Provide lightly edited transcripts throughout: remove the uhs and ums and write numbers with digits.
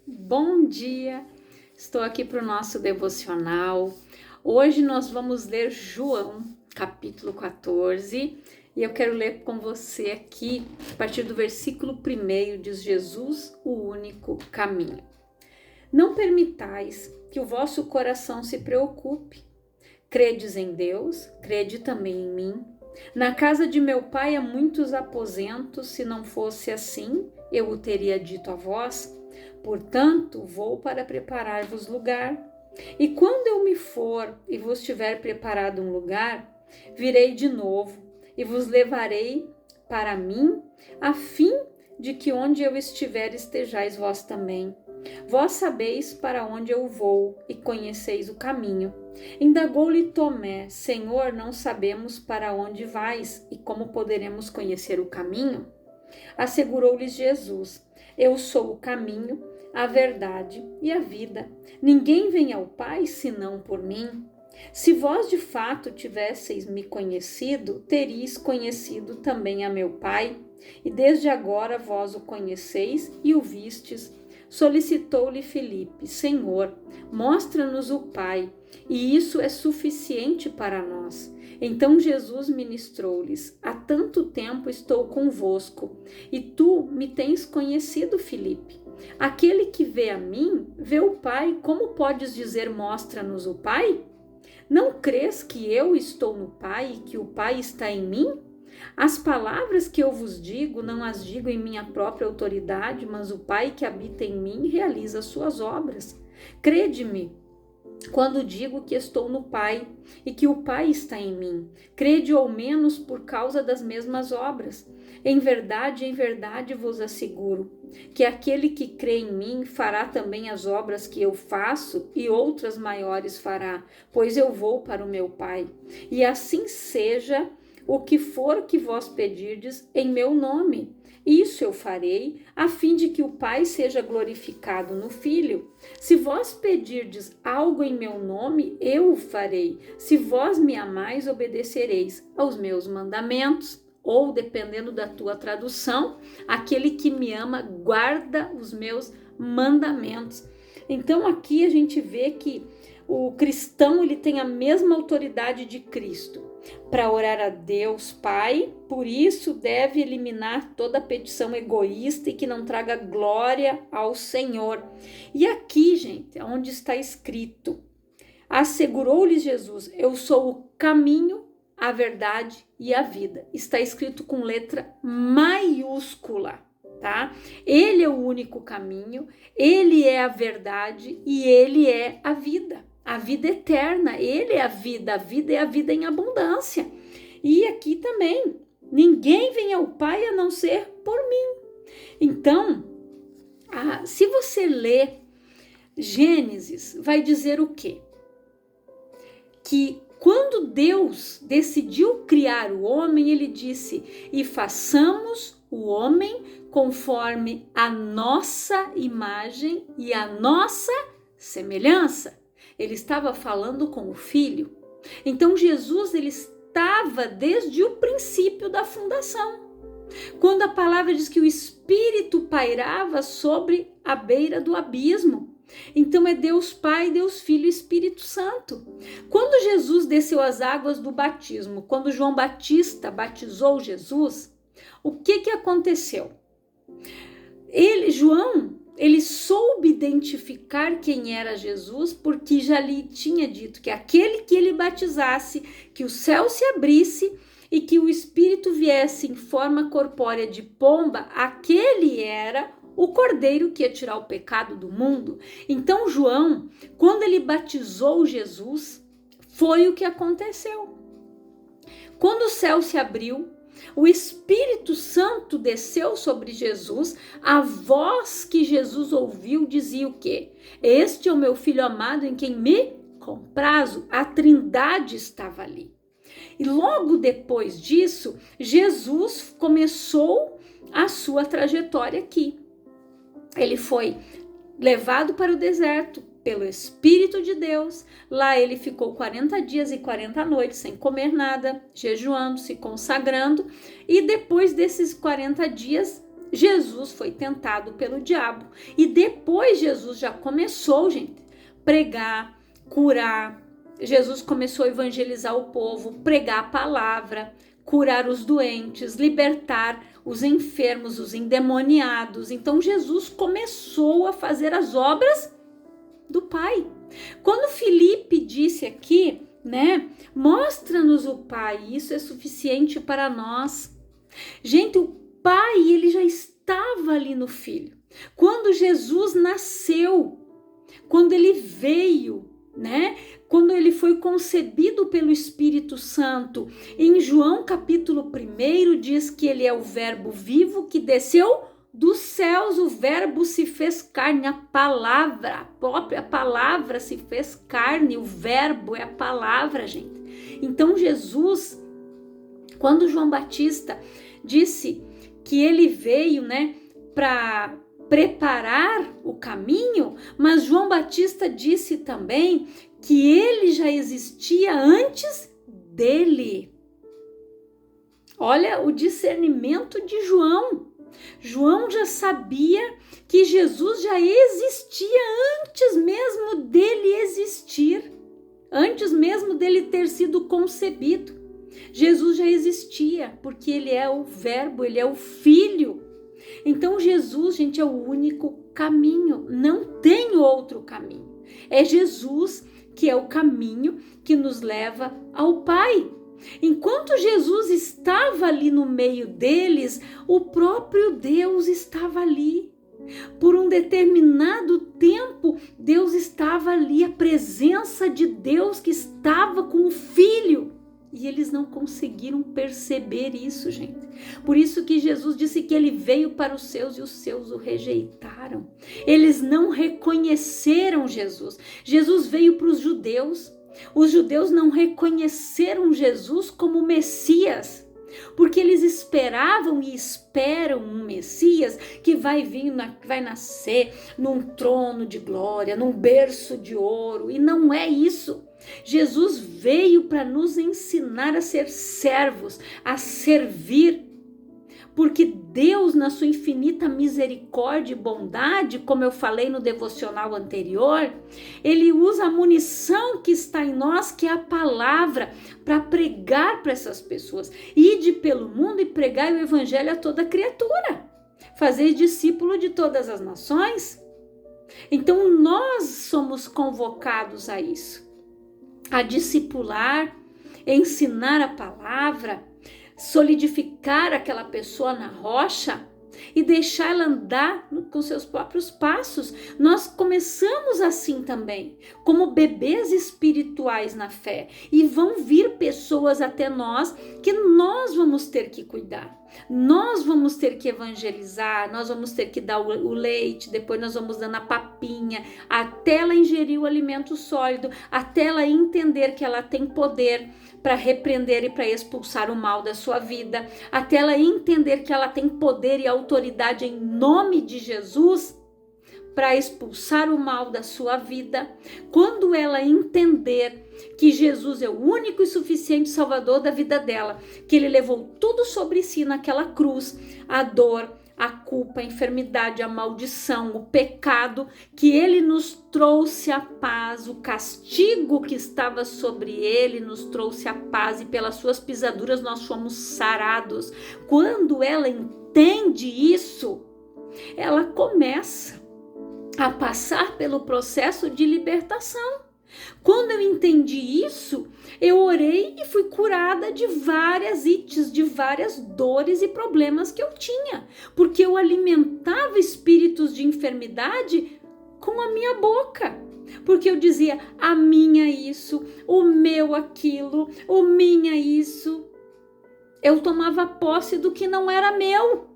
Bom dia! Estou aqui para o nosso devocional. Hoje nós vamos ler João, capítulo 14, e eu quero ler com você aqui, a partir do versículo 1, diz Jesus, o único caminho. Não permitais que o vosso coração se preocupe. Credes em Deus, crede também em mim. Na casa de meu pai há muitos aposentos, se não fosse assim, eu o teria dito a vós. Portanto, vou para preparar-vos lugar. E quando eu me for e vos tiver preparado um lugar, virei de novo e vos levarei para mim, a fim de que onde eu estiver estejais vós também. Vós sabeis para onde eu vou e conheceis o caminho. Indagou-lhe Tomé: Senhor, não sabemos para onde vais e como poderemos conhecer o caminho? Assegurou-lhes Jesus: Eu sou o caminho, a verdade e a vida. Ninguém vem ao Pai senão por mim. Se vós de fato tivesseis me conhecido, teríeis conhecido também a meu Pai, e desde agora vós o conheceis e o vistes. Solicitou-lhe Filipe: Senhor, mostra-nos o Pai, e isso é suficiente para nós. Então Jesus ministrou-lhes: Há tanto tempo estou convosco, e tu me tens conhecido, Filipe. Aquele que vê a mim, vê o Pai. Como podes dizer: mostra-nos o Pai? Não crês que eu estou no Pai e que o Pai está em mim? As palavras que eu vos digo, não as digo em minha própria autoridade, mas o Pai que habita em mim realiza as suas obras. Crede-me quando digo que estou no Pai e que o Pai está em mim. Crede ao menos por causa das mesmas obras. Em verdade vos asseguro que aquele que crê em mim fará também as obras que eu faço e outras maiores fará, pois eu vou para o meu Pai. E assim seja o que for que vós pedirdes em meu nome. Isso eu farei, a fim de que o Pai seja glorificado no Filho. Se vós pedirdes algo em meu nome, eu o farei. Se vós me amais, obedecereis aos meus mandamentos. Ou, dependendo da tua tradução, aquele que me ama guarda os meus mandamentos. Então aqui a gente vê que o cristão ele tem a mesma autoridade de Cristo para orar a Deus Pai, por isso deve eliminar toda petição egoísta e que não traga glória ao Senhor. E aqui, gente, onde está escrito, assegurou-lhes Jesus: Eu sou o caminho, a verdade e a vida. Está escrito com letra maiúscula, tá? Ele é o único caminho, ele é a verdade e ele é a vida. A vida eterna, ele é a vida é a vida em abundância. E aqui também, ninguém vem ao Pai a não ser por mim. Então, se você ler Gênesis, vai dizer o quê? Que quando Deus decidiu criar o homem, ele disse: e façamos o homem conforme a nossa imagem e a nossa semelhança. Ele estava falando com o Filho. Então Jesus ele estava desde o princípio da fundação. Quando a palavra diz que o Espírito pairava sobre a beira do abismo. Então é Deus Pai, Deus Filho e Espírito Santo. Quando Jesus desceu as águas do batismo, quando João Batista batizou Jesus, o que aconteceu? João soube identificar quem era Jesus, porque já lhe tinha dito que aquele que ele batizasse, que o céu se abrisse e que o Espírito viesse em forma corpórea de pomba, aquele era o Cordeiro que ia tirar o pecado do mundo. Então João, quando ele batizou Jesus, foi o que aconteceu. Quando o céu se abriu, o Espírito Santo desceu sobre Jesus, a voz que Jesus ouviu dizia o quê? Este é o meu filho amado em quem me comprazo. A Trindade estava ali. E logo depois disso, Jesus começou a sua trajetória aqui. Ele foi levado para o deserto pelo Espírito de Deus. Lá ele ficou 40 dias e 40 noites sem comer nada, jejuando, se consagrando. E depois desses 40 dias, Jesus foi tentado pelo diabo. E depois Jesus já começou, gente, pregar, curar. Jesus começou a evangelizar o povo, pregar a palavra, curar os doentes, libertar os enfermos, os endemoniados. Então Jesus começou a fazer as obras do Pai. Quando Filipe disse aqui, né, mostra-nos o Pai, isso é suficiente para nós. Gente, o Pai, ele já estava ali no Filho. Quando Jesus nasceu, quando ele veio, né? Quando ele foi concebido pelo Espírito Santo, em João capítulo 1 diz que ele é o verbo vivo que desceu dos céus, o verbo se fez carne, a palavra, a própria palavra se fez carne, o verbo é a palavra, gente. Então Jesus, quando João Batista disse que ele veio, né, para preparar o caminho, mas João Batista disse também que ele já existia antes dele. Olha o discernimento de João. João já sabia que Jesus já existia antes mesmo dele existir, antes mesmo dele ter sido concebido. Jesus já existia, porque ele é o verbo, ele é o Filho. Então Jesus, gente, é o único caminho, não tem outro caminho. É Jesus que é o caminho que nos leva ao Pai. Enquanto Jesus estava ali no meio deles, o próprio Deus estava ali. Por um determinado tempo, Deus estava ali, a presença de Deus que estava com o Filho. E eles não conseguiram perceber isso, gente. Por isso que Jesus disse que ele veio para os seus e os seus o rejeitaram. Eles não reconheceram Jesus. Jesus veio para os judeus. Os judeus não reconheceram Jesus como Messias, porque eles esperavam e esperam um Messias que vai vir, vai nascer num trono de glória, num berço de ouro, e não é isso. Jesus veio para nos ensinar a ser servos, a servir, porque Deus, na sua infinita misericórdia e bondade, como eu falei no devocional anterior, ele usa a munição que está em nós, que é a palavra, para pregar para essas pessoas. Ide pelo mundo e pregai o evangelho a toda criatura. Fazei discípulo de todas as nações. Então nós somos convocados a isso, a discipular, ensinar a palavra, solidificar aquela pessoa na rocha e deixar ela andar com seus próprios passos. Nós começamos assim também, como bebês espirituais na fé, e vão vir pessoas até nós que nós vamos ter que cuidar. Nós vamos ter que evangelizar, nós vamos ter que dar o leite, depois nós vamos dando a papinha, até ela ingerir o alimento sólido, até ela entender que ela tem poder para repreender e para expulsar o mal da sua vida, até ela entender que ela tem poder e autoridade em nome de Jesus para expulsar o mal da sua vida. Quando ela entender que Jesus é o único e suficiente Salvador da vida dela, que ele levou tudo sobre si naquela cruz, a dor, a culpa, a enfermidade, a maldição, o pecado, que ele nos trouxe a paz, o castigo que estava sobre ele nos trouxe a paz, e pelas suas pisaduras nós fomos sarados. Quando ela entende isso, ela começa a passar pelo processo de libertação. Quando eu entendi isso, eu orei e fui curada de várias ites, de várias dores e problemas que eu tinha, porque eu alimentava espíritos de enfermidade com a minha boca, porque eu dizia: a minha isso, o meu aquilo, o minha isso. Eu tomava posse do que não era meu.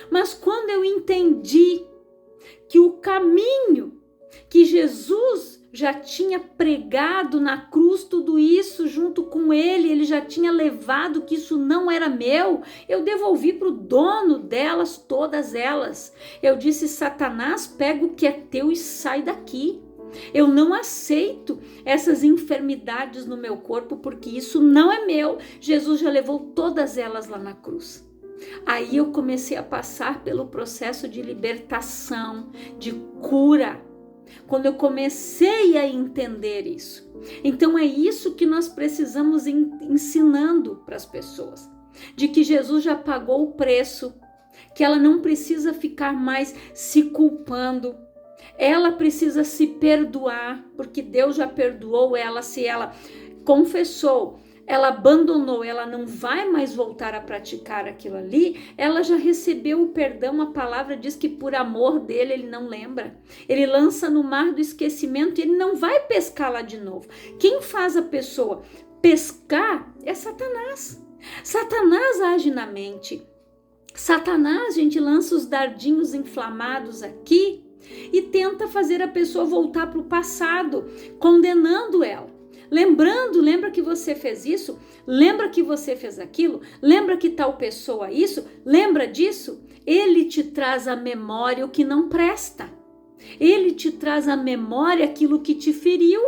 Mas quando eu entendi que o caminho que Jesus já tinha pregado na cruz, tudo isso junto com ele já tinha levado, que isso não era meu, eu devolvi para o dono delas, todas elas. Eu disse: Satanás, pega o que é teu e sai daqui. Eu não aceito essas enfermidades no meu corpo, porque isso não é meu. Jesus já levou todas elas lá na cruz. Aí eu comecei a passar pelo processo de libertação, de cura, quando eu comecei a entender isso. Então é isso que nós precisamos ensinando para as pessoas, de que Jesus já pagou o preço, que ela não precisa ficar mais se culpando, ela precisa se perdoar, porque Deus já perdoou ela. Se ela confessou, ela abandonou, ela não vai mais voltar a praticar aquilo ali, ela já recebeu o perdão. A palavra diz que por amor dele, ele não lembra. Ele lança no mar do esquecimento e ele não vai pescar lá de novo. Quem faz a pessoa pescar é Satanás. Satanás age na mente. Satanás, gente, lança os dardinhos inflamados aqui e tenta fazer a pessoa voltar para o passado, condenando ela. Lembra que você fez isso? Lembra que você fez aquilo? Lembra que tal pessoa isso? Lembra disso? Ele te traz à memória o que não presta. Ele te traz à memória aquilo que te feriu.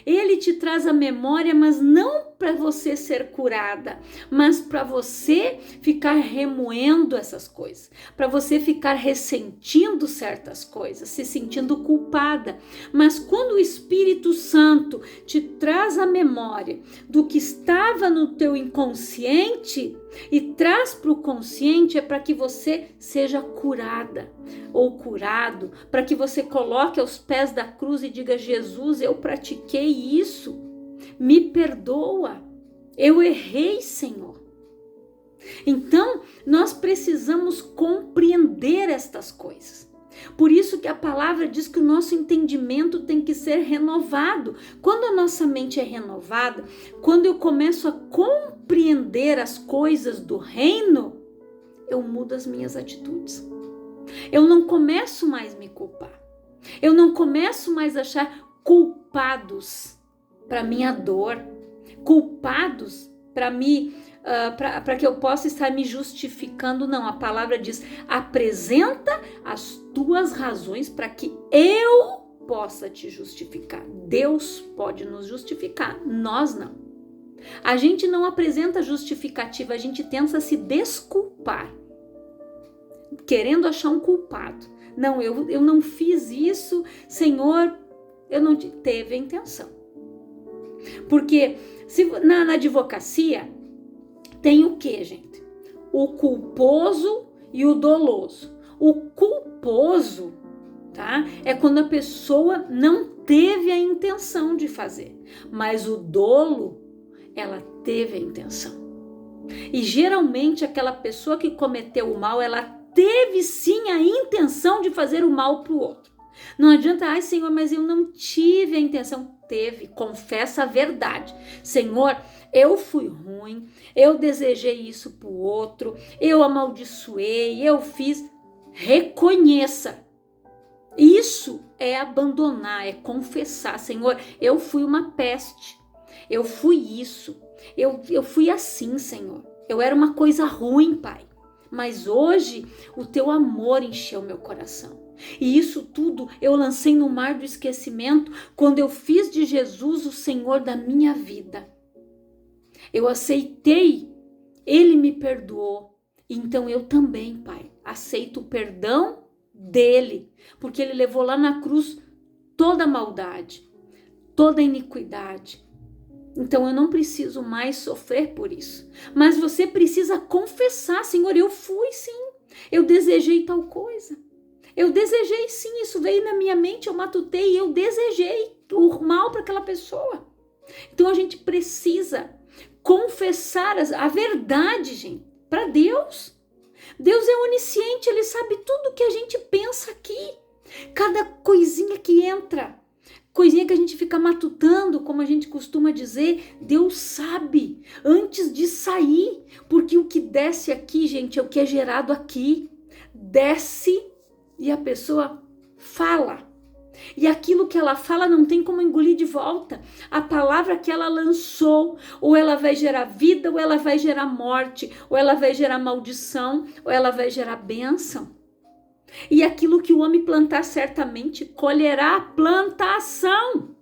Ele te traz à memória, mas não para você ser curada, mas para você ficar remoendo essas coisas, para você ficar ressentindo certas coisas, se sentindo culpada. Mas quando o Espírito Santo te traz à memória do que estava no teu inconsciente e traz para o consciente, é para que você seja curada ou curado, para que você coloque aos pés da cruz e diga: Jesus, eu pratiquei isso, me perdoa, eu errei, Senhor. Então, nós precisamos compreender estas coisas. Por isso que a palavra diz que o nosso entendimento tem que ser renovado. Quando a nossa mente é renovada, quando eu começo a compreender as coisas do reino, eu mudo as minhas atitudes. Eu não começo mais a me culpar. Eu não começo mais a achar culpados para minha dor, culpados para que eu possa estar me justificando. Não, a palavra diz: apresenta as tuas razões para que eu possa te justificar. Deus pode nos justificar, nós não. A gente não apresenta justificativa, a gente tenta se desculpar, querendo achar um culpado. Não, eu não fiz isso, Senhor, eu não teve a intenção. Porque na advocacia tem o que, gente? O culposo e o doloso. O culposo, tá? É quando a pessoa não teve a intenção de fazer, mas o dolo, ela teve a intenção. E geralmente aquela pessoa que cometeu o mal, ela teve sim a intenção de fazer o mal para o outro. Não adianta: ai, Senhor, mas eu não tive a intenção. Teve, confessa a verdade. Senhor, eu fui ruim, eu desejei isso para o outro, eu amaldiçoei, eu fiz. Reconheça. Isso é abandonar, é confessar: Senhor, eu fui uma peste, eu fui isso, eu fui assim, Senhor, eu era uma coisa ruim, Pai, mas hoje o teu amor encheu meu coração. E isso tudo eu lancei no mar do esquecimento quando eu fiz de Jesus o Senhor da minha vida. Eu aceitei, Ele me perdoou. Então eu também, Pai, aceito o perdão dele, porque Ele levou lá na cruz toda a maldade, toda a iniquidade. Então eu não preciso mais sofrer por isso. Mas você precisa confessar: Senhor, eu fui sim, eu desejei tal coisa. Eu desejei sim, isso veio na minha mente, eu matutei, eu desejei o mal para aquela pessoa. Então a gente precisa confessar a verdade, gente, para Deus. Deus é onisciente, Ele sabe tudo que a gente pensa aqui. Cada coisinha que entra, coisinha que a gente fica matutando, como a gente costuma dizer, Deus sabe antes de sair. Porque o que desce aqui, gente, é o que é gerado aqui. Desce e a pessoa fala. E aquilo que ela fala não tem como engolir de volta. A palavra que ela lançou, ou ela vai gerar vida, ou ela vai gerar morte, ou ela vai gerar maldição, ou ela vai gerar bênção. E aquilo que o homem plantar, certamente colherá a plantação.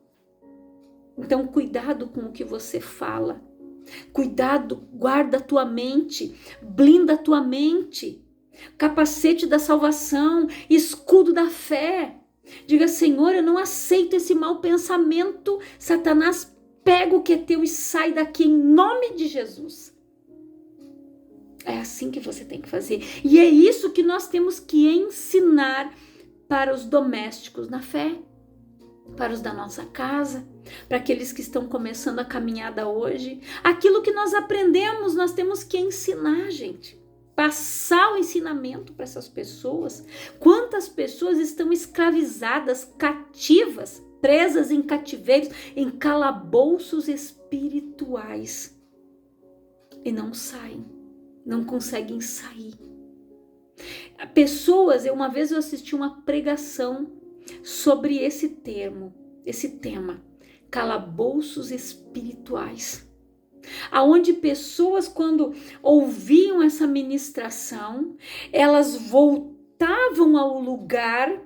Então, cuidado com o que você fala. Cuidado, guarda a tua mente, blinda a tua mente. Capacete da salvação, escudo da fé. Diga, Senhor, eu não aceito esse mau pensamento. Satanás, pega o que é teu e sai daqui em nome de Jesus. É assim que você tem que fazer. E é isso que nós temos que ensinar para os domésticos na fé, para os da nossa casa, para aqueles que estão começando a caminhada hoje. Aquilo que nós aprendemos, nós temos que ensinar, gente. Passar o ensinamento para essas pessoas. Quantas pessoas estão escravizadas, cativas, presas em cativeiros, em calabouços espirituais e não saem, não conseguem sair. Pessoas, uma vez eu assisti uma pregação sobre esse tema, calabouços espirituais. Aonde pessoas, quando ouviam essa ministração, elas voltavam ao lugar.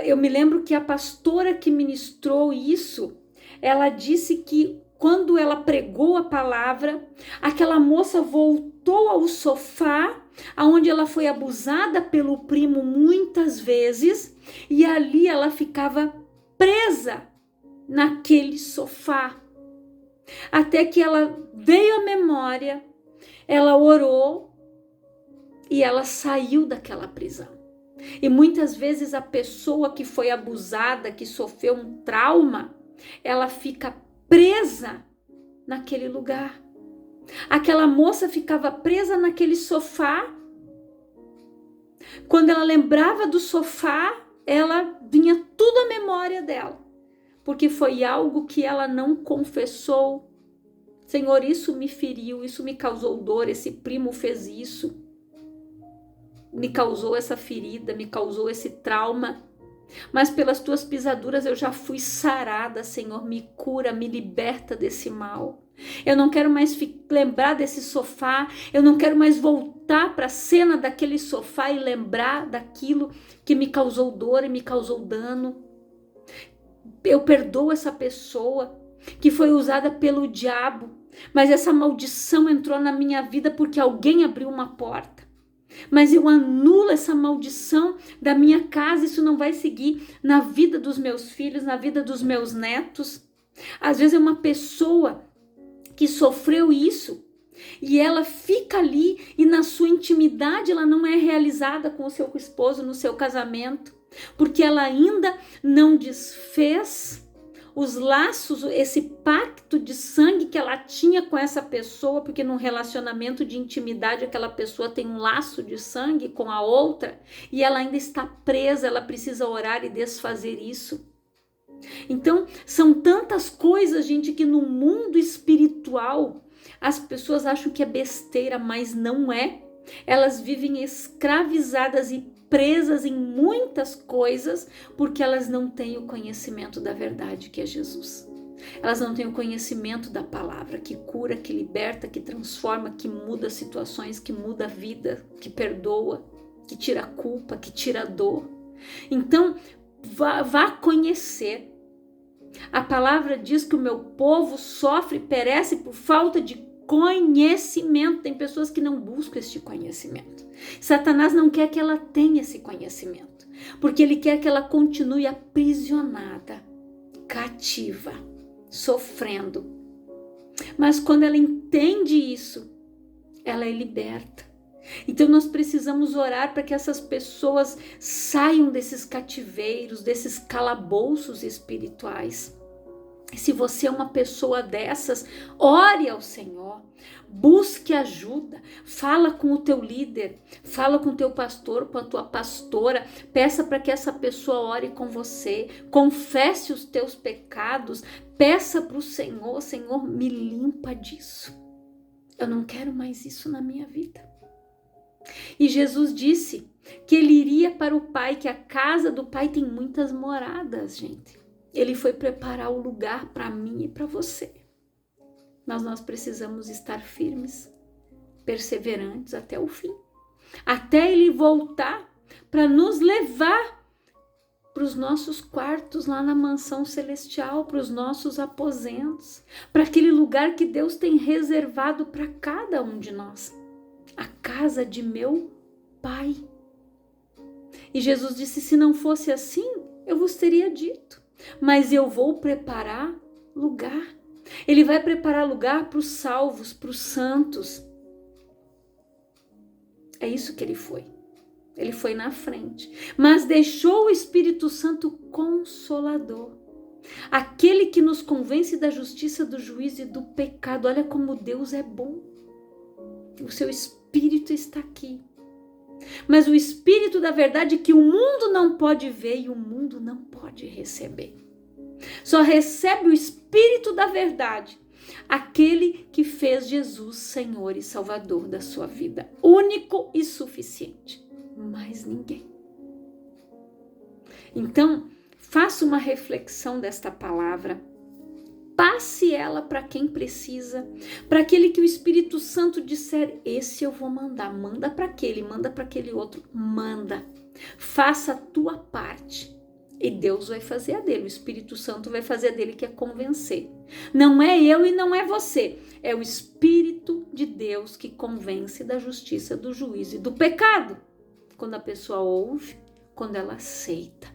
Eu me lembro que a pastora que ministrou isso, ela disse que quando ela pregou a palavra, aquela moça voltou ao sofá, aonde ela foi abusada pelo primo muitas vezes, e ali ela ficava presa naquele sofá. Até que ela veio à memória, ela orou e ela saiu daquela prisão. E muitas vezes a pessoa que foi abusada, que sofreu um trauma, ela fica presa naquele lugar. Aquela moça ficava presa naquele sofá. Quando ela lembrava do sofá, ela vinha tudo à memória dela. Porque foi algo que ela não confessou. Senhor, isso me feriu, isso me causou dor, esse primo fez isso. Me causou essa ferida, me causou esse trauma. Mas pelas tuas pisaduras eu já fui sarada, Senhor, me cura, me liberta desse mal. Eu não quero mais lembrar desse sofá, eu não quero mais voltar para a cena daquele sofá e lembrar daquilo que me causou dor e me causou dano. Eu perdoo essa pessoa que foi usada pelo diabo, mas essa maldição entrou na minha vida porque alguém abriu uma porta. Mas eu anulo essa maldição da minha casa, isso não vai seguir na vida dos meus filhos, na vida dos meus netos. Às vezes é uma pessoa que sofreu isso e ela fica ali e na sua intimidade ela não é realizada com o seu esposo no seu casamento, porque ela ainda não desfez os laços, esse pacto de sangue que ela tinha com essa pessoa, porque num relacionamento de intimidade aquela pessoa tem um laço de sangue com a outra e ela ainda está presa, ela precisa orar e desfazer isso. Então, são tantas coisas, gente, que no mundo espiritual as pessoas acham que é besteira, mas não é. Elas vivem escravizadas e presas em muitas coisas porque elas não têm o conhecimento da verdade que é Jesus. Elas não têm o conhecimento da palavra que cura, que liberta, que transforma, que muda situações, que muda a vida, que perdoa, que tira a culpa, que tira a dor. Então, vá conhecer. A palavra diz que o meu povo sofre e perece por falta de conhecimento. Tem pessoas que não buscam este conhecimento. Satanás não quer que ela tenha esse conhecimento, porque ele quer que ela continue aprisionada, cativa, sofrendo. Mas quando ela entende isso, ela é liberta. Então nós precisamos orar para que essas pessoas saiam desses cativeiros, desses calabouços espirituais. E se você é uma pessoa dessas, ore ao Senhor, busque ajuda, fala com o teu líder, fala com o teu pastor, com a tua pastora, peça para que essa pessoa ore com você, confesse os teus pecados, peça para o Senhor, Senhor, me limpa disso. Eu não quero mais isso na minha vida. E Jesus disse que ele iria para o Pai, que a casa do Pai tem muitas moradas, gente. Ele foi preparar o lugar para mim e para você. Mas nós precisamos estar firmes, perseverantes até o fim. Até ele voltar para nos levar para os nossos quartos lá na mansão celestial, para os nossos aposentos, para aquele lugar que Deus tem reservado para cada um de nós, a casa de meu Pai. E Jesus disse: se não fosse assim, eu vos teria dito, mas eu vou preparar lugar. Ele vai preparar lugar para os salvos, para os santos. É isso que ele foi. Ele foi na frente, mas deixou o Espírito Santo Consolador, aquele que nos convence da justiça, do juízo e do pecado. Olha como Deus é bom. O seu Espírito está aqui, mas o Espírito da verdade que o mundo não pode ver e o mundo não pode receber. Só recebe o Espírito da verdade aquele que fez Jesus Senhor e Salvador da sua vida, único e suficiente. Mais ninguém. Então, faça uma reflexão desta palavra, passe ela para quem precisa, para aquele que o Espírito Santo disser: esse eu vou mandar, manda para aquele outro, manda. Faça a tua parte e Deus vai fazer a dele, o Espírito Santo vai fazer a dele, que é convencer. Não é eu e não é você, é o Espírito de Deus que convence da justiça, do juízo e do pecado. Quando a pessoa ouve, quando ela aceita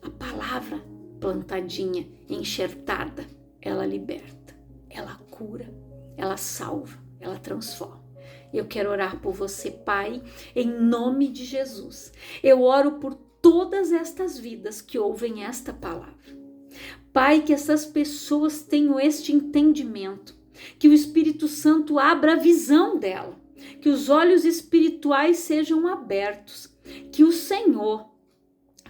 a palavra plantadinha, enxertada, ela liberta, ela cura, ela salva, ela transforma. Eu quero orar por você, Pai, em nome de Jesus. Eu oro por todas estas vidas que ouvem esta palavra. Pai, que essas pessoas tenham este entendimento, que o Espírito Santo abra a visão dela, que os olhos espirituais sejam abertos, que o Senhor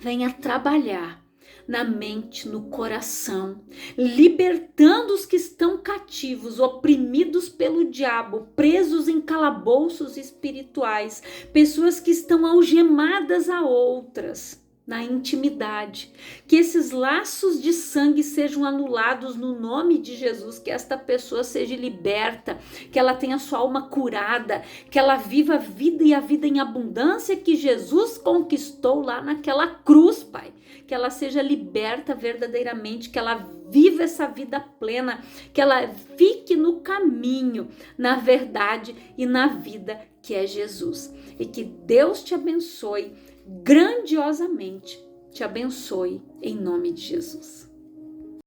venha trabalhar na mente, no coração, libertando os que estão cativos, oprimidos pelo diabo, presos em calabouços espirituais, pessoas que estão algemadas a outras na intimidade, que esses laços de sangue sejam anulados no nome de Jesus, que esta pessoa seja liberta, que ela tenha sua alma curada, que ela viva a vida e a vida em abundância que Jesus conquistou lá naquela cruz, Pai, que ela seja liberta verdadeiramente, que ela viva essa vida plena, que ela fique no caminho, na verdade e na vida que é Jesus, e que Deus te abençoe grandiosamente, te abençoe em nome de Jesus.